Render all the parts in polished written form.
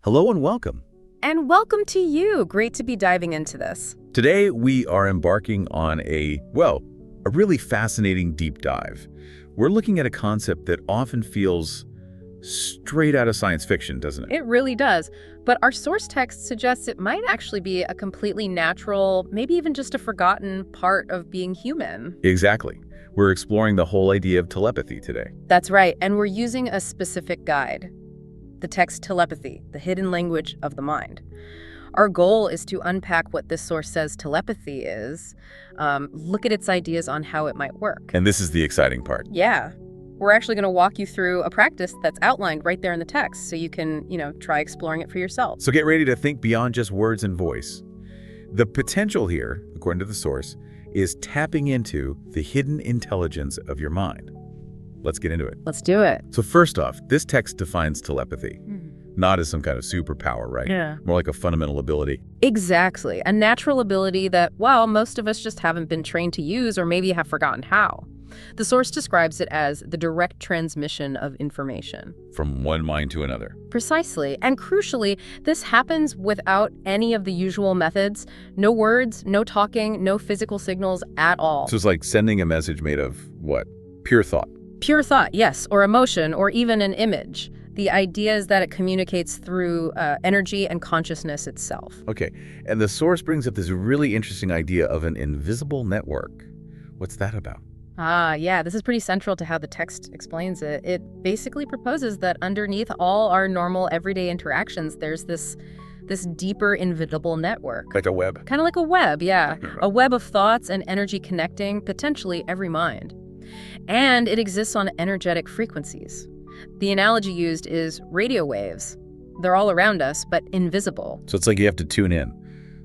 Hello and welcome. And welcome to you. Great to be diving into this. Today we are embarking on a really fascinating deep dive. We're looking at a concept that often feels straight out of science fiction, doesn't it? It really does. But our source text suggests it might actually be a completely natural, maybe even just a forgotten part of being human. Exactly. We're exploring the whole idea of telepathy today. That's right. And we're using a specific guide. The text Telepathy, the hidden language of the mind. Our goal is to unpack what this source says telepathy is, look at its ideas on how it might work. And this is the exciting part. Yeah. We're actually going to walk you through a practice that's outlined right there in the text so you can, try exploring it for yourself. So get ready to think beyond just words and voice. The potential here, according to the source, is tapping into the hidden intelligence of your mind. Let's get into it. Let's do it. So first off, this text defines telepathy, not as some kind of superpower, right? Yeah. More like a fundamental ability. Exactly. A natural ability that, most of us just haven't been trained to use or maybe have forgotten how. The source describes it as the direct transmission of information. From one mind to another. Precisely. And crucially, this happens without any of the usual methods. No words, no talking, no physical signals at all. So it's like sending a message made of what? Pure thought. Pure thought, yes, or emotion, or even an image. The idea is that it communicates through energy and consciousness itself. Okay, and the source brings up this really interesting idea of an invisible network. What's that about? Yeah, this is pretty central to how the text explains it. It basically proposes that underneath all our normal everyday interactions, there's this deeper invisible network. Like a web? Kind of like a web, yeah. A web of thoughts and energy connecting potentially every mind. And it exists on energetic frequencies. The analogy used is radio waves. They're all around us, but invisible. So it's like you have to tune in,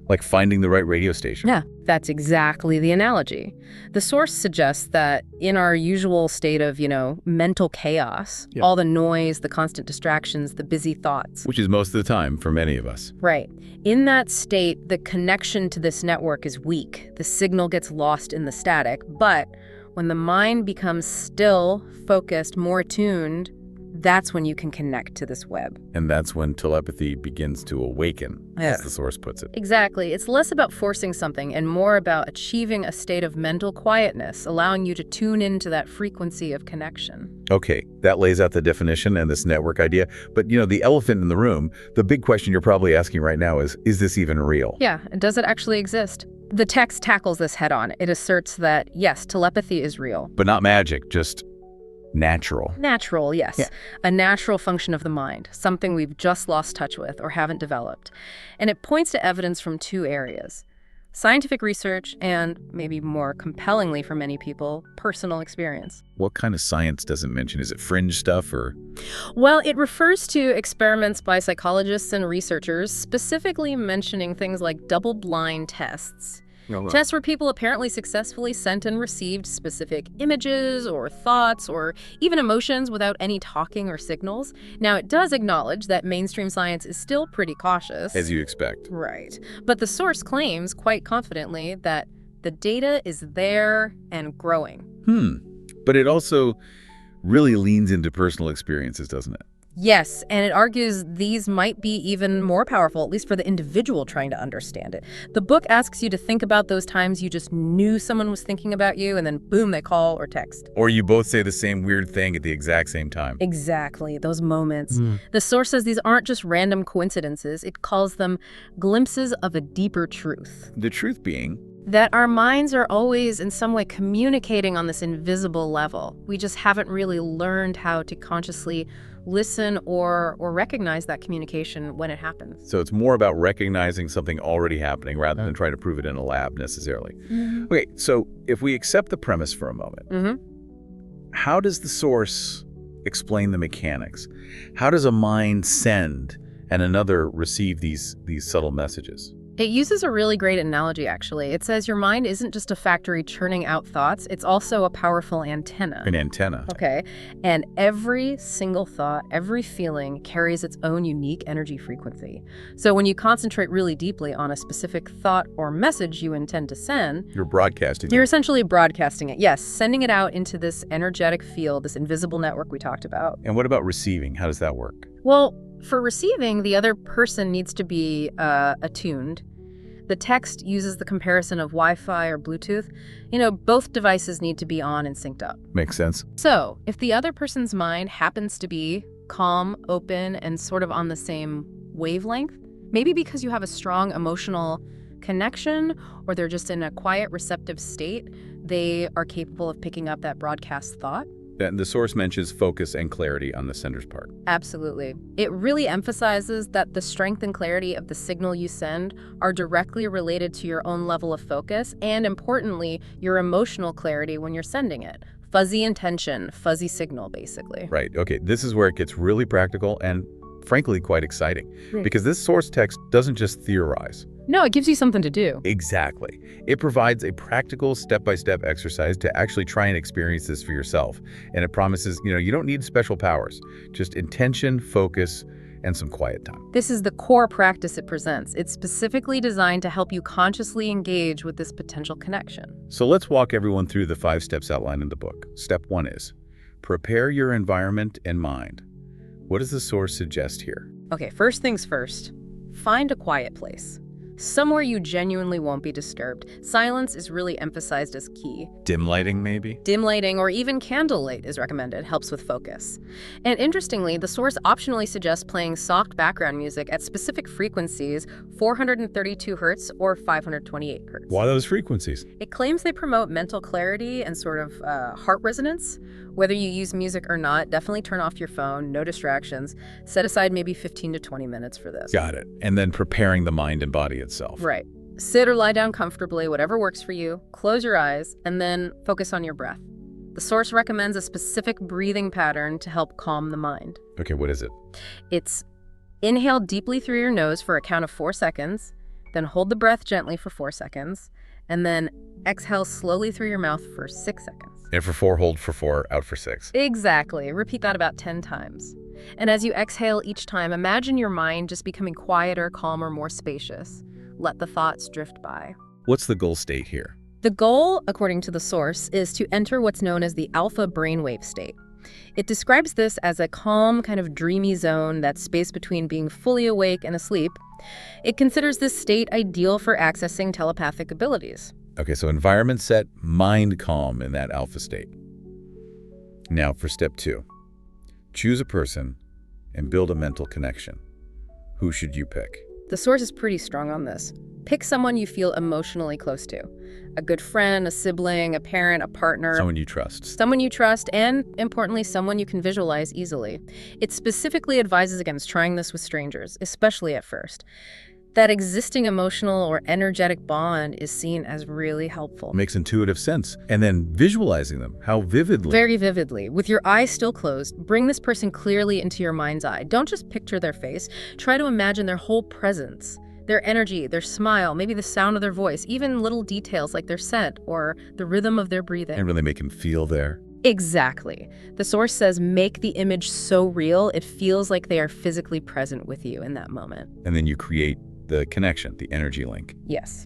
like finding the right radio station. Yeah, that's exactly the analogy. The source suggests that in our usual state of, mental chaos, all the noise, the constant distractions, the busy thoughts. Which is most of the time for many of us. Right. In that state, the connection to this network is weak. The signal gets lost in the static, but when the mind becomes still, focused, more attuned, that's when you can connect to this web. And that's when telepathy begins to awaken, as the source puts it. Exactly. It's less about forcing something and more about achieving a state of mental quietness, allowing you to tune into that frequency of connection. Okay, that lays out the definition and this network idea. But, the elephant in the room, the big question you're probably asking right now is this even real? Yeah, does it actually exist? The text tackles this head on. It asserts that, yes, telepathy is real. But not magic, just natural. Natural, yes. Yeah. A natural function of the mind, something we've just lost touch with or haven't developed. And it points to evidence from two areas: scientific research and, maybe more compellingly for many people, personal experience. What kind of science does it mention? Is it fringe stuff or? Well, it refers to experiments by psychologists and researchers, specifically mentioning things like double-blind tests. Tests where people apparently successfully sent and received specific images or thoughts or even emotions without any talking or signals. Now, it does acknowledge that mainstream science is still pretty cautious. As you expect. Right. But the source claims quite confidently that the data is there and growing. But it also really leans into personal experiences, doesn't it? Yes, and it argues these might be even more powerful, at least for the individual trying to understand it. The book asks you to think about those times you just knew someone was thinking about you, and then boom, they call or text. Or you both say the same weird thing at the exact same time. Exactly, those moments. The source says these aren't just random coincidences. It calls them glimpses of a deeper truth. The truth being? That our minds are always in some way communicating on this invisible level. We just haven't really learned how to consciously listen or recognize that communication when it happens. So it's more about recognizing something already happening rather than trying to prove it in a lab necessarily. Okay, so if we accept the premise for a moment, how does the source explain the mechanics? How does a mind send and another receive these subtle messages? It uses a really great analogy, actually. It says your mind isn't just a factory churning out thoughts, it's also a powerful antenna. An antenna. Okay. And every single thought, every feeling carries its own unique energy frequency. So when you concentrate really deeply on a specific thought or message you intend to send, you're broadcasting You're it. essentially broadcasting it. Yes, sending it out into this energetic field, this invisible network we talked about. And what about receiving? How does that work? Well, For receiving, the other person needs to be attuned. The text uses the comparison of Wi-Fi or Bluetooth. Both devices need to be on and synced up. Makes sense. So, if the other person's mind happens to be calm, open, and sort of on the same wavelength, maybe because you have a strong emotional connection or they're just in a quiet, receptive state, they are capable of picking up that broadcast thought. And the source mentions focus and clarity on the sender's part. Absolutely. It really emphasizes that the strength and clarity of the signal you send are directly related to your own level of focus and, importantly, your emotional clarity when you're sending it. Fuzzy intention, fuzzy signal, basically. Right. Okay. This is where it gets really practical and, frankly, quite exciting. Because this source text doesn't just theorize. No, it gives you something to do. Exactly. It provides a practical step-by-step exercise to actually try and experience this for yourself. And it promises, you don't need special powers, just intention, focus, and some quiet time. This is the core practice it presents. It's specifically designed to help you consciously engage with this potential connection. So let's walk everyone through the 5 steps outlined in the book. Step 1 is prepare your environment and mind. What does the source suggest here? Okay, first things first. Find a quiet place. Somewhere you genuinely won't be disturbed. Silence is really emphasized as key. Dim lighting, maybe? Dim lighting or even candlelight is recommended, helps with focus. And interestingly, the source optionally suggests playing soft background music at specific frequencies, 432 Hz or 528 Hz. Why those frequencies? It claims they promote mental clarity and sort of heart resonance. Whether you use music or not, definitely turn off your phone, no distractions. Set aside maybe 15 to 20 minutes for this. Got it. And then preparing the mind and body itself. Right. Sit or lie down comfortably, whatever works for you. Close your eyes, and then focus on your breath. The source recommends a specific breathing pattern to help calm the mind. Okay, what is it? It's inhale deeply through your nose for a count of 4 seconds, then hold the breath gently for 4 seconds, and then exhale slowly through your mouth for 6 seconds. And for 4, hold for 4, out for 6. Exactly. Repeat that about 10 times. And as you exhale each time, imagine your mind just becoming quieter, calmer, more spacious. Let the thoughts drift by. What's the goal state here? The goal, according to the source, is to enter what's known as the alpha brainwave state. It describes this as a calm, kind of dreamy zone, that space between being fully awake and asleep. It considers this state ideal for accessing telepathic abilities. Okay, so environment set, mind calm in that alpha state. Now for step 2. Choose a person and build a mental connection. Who should you pick? The source is pretty strong on this. Pick someone you feel emotionally close to. A good friend, a sibling, a parent, a partner. Someone you trust. Someone you trust, and, importantly, someone you can visualize easily. It specifically advises against trying this with strangers, especially at first. That existing emotional or energetic bond is seen as really helpful. Makes intuitive sense. And then visualizing them, how vividly. Very vividly. With your eyes still closed, bring this person clearly into your mind's eye. Don't just picture their face. Try to imagine their whole presence. Their energy, their smile, maybe the sound of their voice, even little details like their scent or the rhythm of their breathing. And really make him feel there. Exactly. The source says make the image so real it feels like they are physically present with you in that moment. And then you create the connection, the energy link. Yes.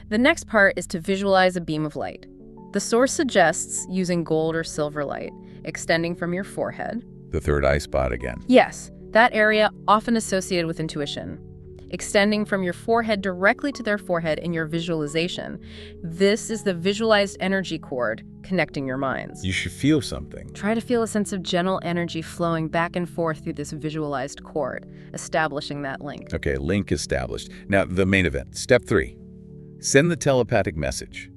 The next part is to visualize a beam of light. The source suggests using gold or silver light, extending from your forehead. The third eye spot again. Yes, that area often associated with intuition. Extending from your forehead directly to their forehead in your visualization. This is the visualized energy cord connecting your minds. You should feel something. Try to feel a sense of gentle energy flowing back and forth through this visualized cord, establishing that link. Okay, link established. Now, the main event. Step 3. Send the telepathic message.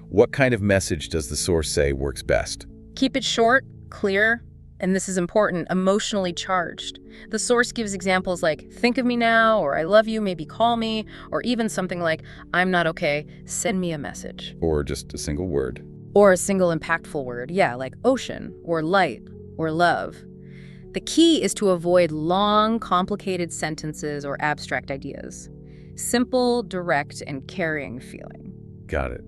What kind of message does the source say works best? Keep it short, clear, and this is important, emotionally charged. The source gives examples like, think of me now, or I love you, maybe call me, or even something like, I'm not okay, send me a message. Or just a single word. Or a single impactful word, yeah, like ocean, or light, or love. The key is to avoid long, complicated sentences or abstract ideas. Simple, direct, and carrying feeling. Got it.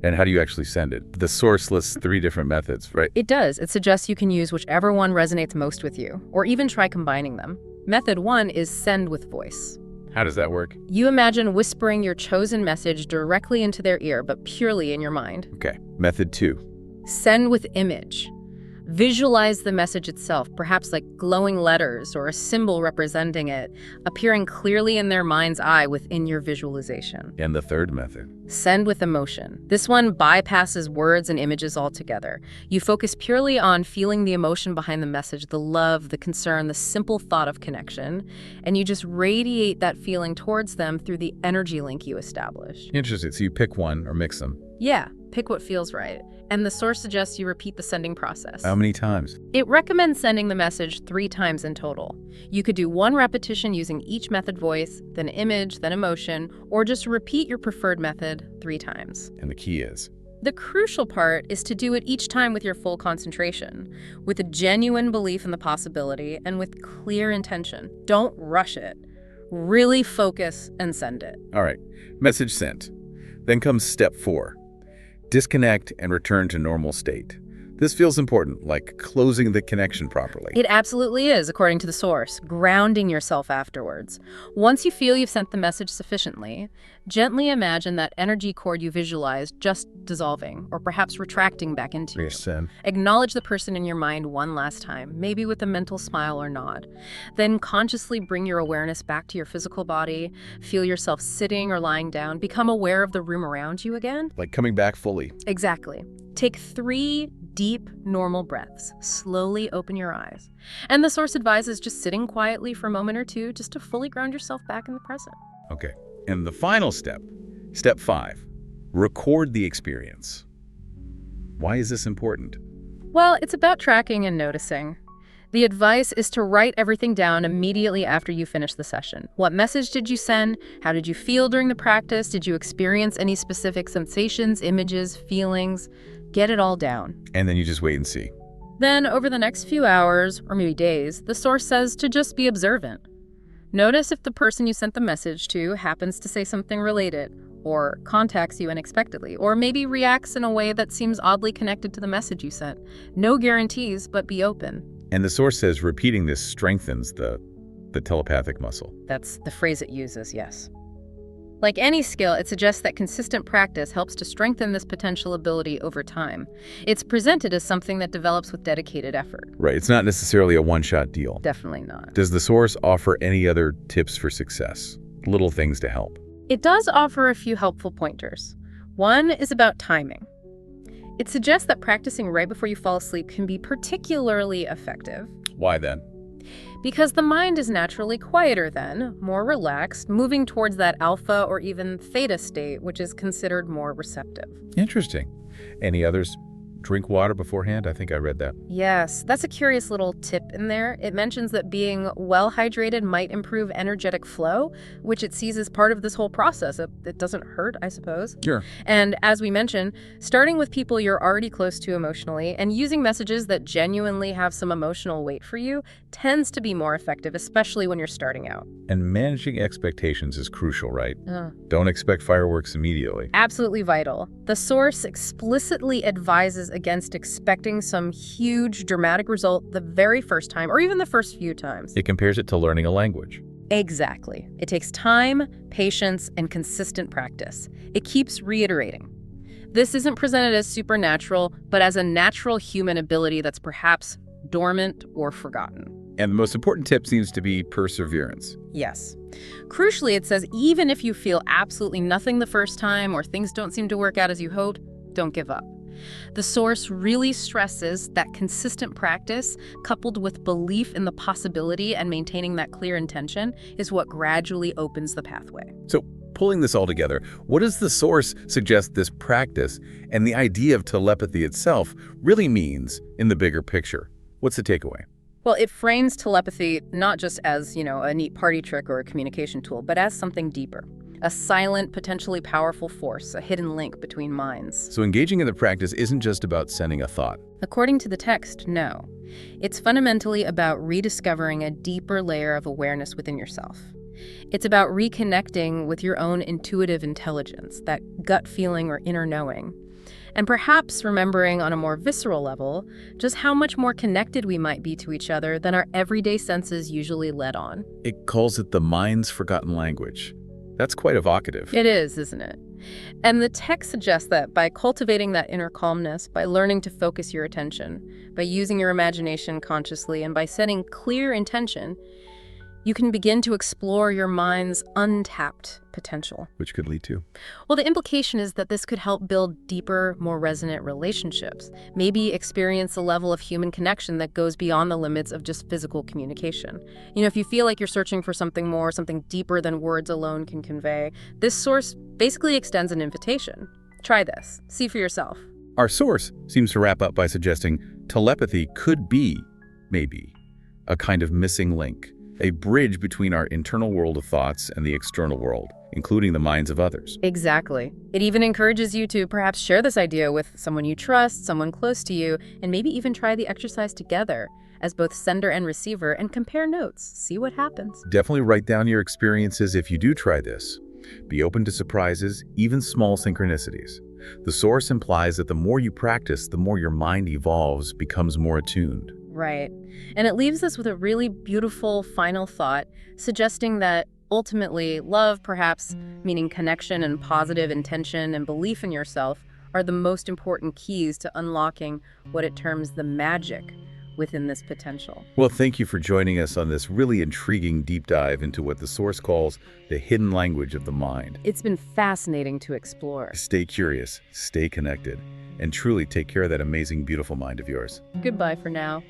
And how do you actually send it? The source lists 3 different methods, right? It does. It suggests you can use whichever one resonates most with you, or even try combining them. Method 1 is send with voice. How does that work? You imagine whispering your chosen message directly into their ear, but purely in your mind. Okay. Method 2. Send with image. Visualize the message itself, perhaps like glowing letters or a symbol representing it, appearing clearly in their mind's eye within your visualization. And the third method? Send with emotion. This one bypasses words and images altogether. You focus purely on feeling the emotion behind the message, the love, the concern, the simple thought of connection, and you just radiate that feeling towards them through the energy link you establish. Interesting. So you pick one or mix them. Yeah, pick what feels right. And the source suggests you repeat the sending process. How many times? It recommends sending the message 3 times in total. You could do 1 repetition using each method voice, then image, then emotion, or just repeat your preferred method 3 times. And the key is? The crucial part is to do it each time with your full concentration, with a genuine belief in the possibility and with clear intention. Don't rush it. Really focus and send it. All right. Message sent. Then comes step 4. Disconnect and return to normal state. This feels important, like closing the connection properly. It absolutely is, according to the source, grounding yourself afterwards. Once you feel you've sent the message sufficiently, gently imagine that energy cord you visualized just dissolving, or perhaps retracting back into you. Send. Acknowledge the person in your mind one last time, maybe with a mental smile or nod. Then consciously bring your awareness back to your physical body, feel yourself sitting or lying down, become aware of the room around you again. Like coming back fully. Exactly. Take 3 deep, normal breaths. Slowly open your eyes. And the source advises just sitting quietly for a moment or two just to fully ground yourself back in the present. Okay. And the final step, step 5, record the experience. Why is this important? Well, it's about tracking and noticing. The advice is to write everything down immediately after you finish the session. What message did you send? How did you feel during the practice? Did you experience any specific sensations, images, feelings? Get it all down. And then you just wait and see. Then, over the next few hours, or maybe days, the source says to just be observant. Notice if the person you sent the message to happens to say something related, or contacts you unexpectedly, or maybe reacts in a way that seems oddly connected to the message you sent. No guarantees, but be open. And the source says repeating this strengthens the telepathic muscle. That's the phrase it uses, yes. Like any skill, it suggests that consistent practice helps to strengthen this potential ability over time. It's presented as something that develops with dedicated effort. Right. It's not necessarily a one-shot deal. Definitely not. Does the source offer any other tips for success? Little things to help. It does offer a few helpful pointers. One is about timing. It suggests that practicing right before you fall asleep can be particularly effective. Why then? Because the mind is naturally quieter then, more relaxed, moving towards that alpha or even theta state, which is considered more receptive. Interesting. Any others? Drink water beforehand? I think I read that. Yes, that's a curious little tip in there. It mentions that being well hydrated might improve energetic flow, which it sees as part of this whole process. It doesn't hurt, I suppose. Sure. And as we mentioned, starting with people you're already close to emotionally and using messages that genuinely have some emotional weight for you tends to be more effective, especially when you're starting out. And managing expectations is crucial, right? Don't expect fireworks immediately. Absolutely vital. The source explicitly advises against expecting some huge dramatic result the very first time or even the first few times. It compares it to learning a language. Exactly. It takes time, patience, and consistent practice. It keeps reiterating. This isn't presented as supernatural, but as a natural human ability that's perhaps dormant or forgotten. And the most important tip seems to be perseverance. Yes. Crucially, it says even if you feel absolutely nothing the first time or things don't seem to work out as you hoped, don't give up. The source really stresses that consistent practice, coupled with belief in the possibility and maintaining that clear intention, is what gradually opens the pathway. So, pulling this all together, what does the source suggest this practice and the idea of telepathy itself really means in the bigger picture? What's the takeaway? Well, it frames telepathy not just as, a neat party trick or a communication tool, but as something deeper. A silent, potentially powerful force, a hidden link between minds. So engaging in the practice isn't just about sending a thought. According to the text, no. It's fundamentally about rediscovering a deeper layer of awareness within yourself. It's about reconnecting with your own intuitive intelligence, that gut feeling or inner knowing. And perhaps remembering on a more visceral level just how much more connected we might be to each other than our everyday senses usually let on. It calls it the mind's forgotten language. That's quite evocative. It is, isn't it? And the text suggests that by cultivating that inner calmness, by learning to focus your attention, by using your imagination consciously, and by setting clear intention, you can begin to explore your mind's untapped potential. Which could lead to? Well, the implication is that this could help build deeper, more resonant relationships. Maybe experience a level of human connection that goes beyond the limits of just physical communication. If you feel like you're searching for something more, something deeper than words alone can convey, this source basically extends an invitation. Try this. See for yourself. Our source seems to wrap up by suggesting telepathy could be, maybe, a kind of missing link. A bridge between our internal world of thoughts and the external world, including the minds of others. Exactly. It even encourages you to perhaps share this idea with someone you trust, someone close to you, and maybe even try the exercise together as both sender and receiver and compare notes. See what happens. Definitely write down your experiences if you do try this. Be open to surprises, even small synchronicities. The source implies that the more you practice, the more your mind evolves, becomes more attuned. Right. And it leaves us with a really beautiful final thought, suggesting that ultimately love, perhaps meaning connection and positive intention and belief in yourself, are the most important keys to unlocking what it terms the magic within this potential. Well, thank you for joining us on this really intriguing deep dive into what the source calls the hidden language of the mind. It's been fascinating to explore. Stay curious, stay connected, and truly take care of that amazing, beautiful mind of yours. Goodbye for now.